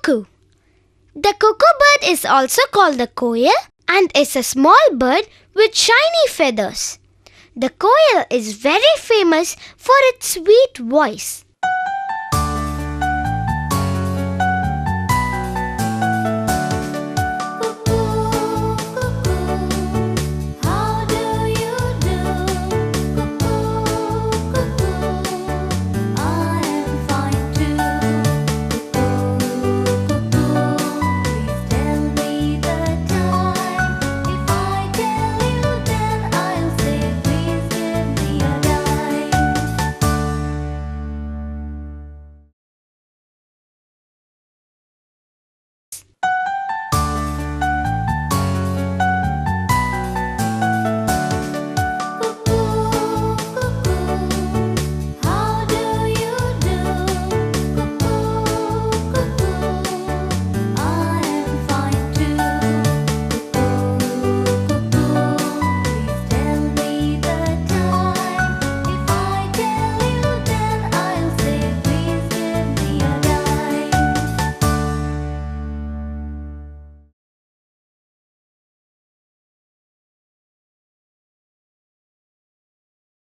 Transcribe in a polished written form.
Cuckoo. The cuckoo bird is also called the koel and is a small bird with shiny feathers. The koel is very famous for its sweet voice.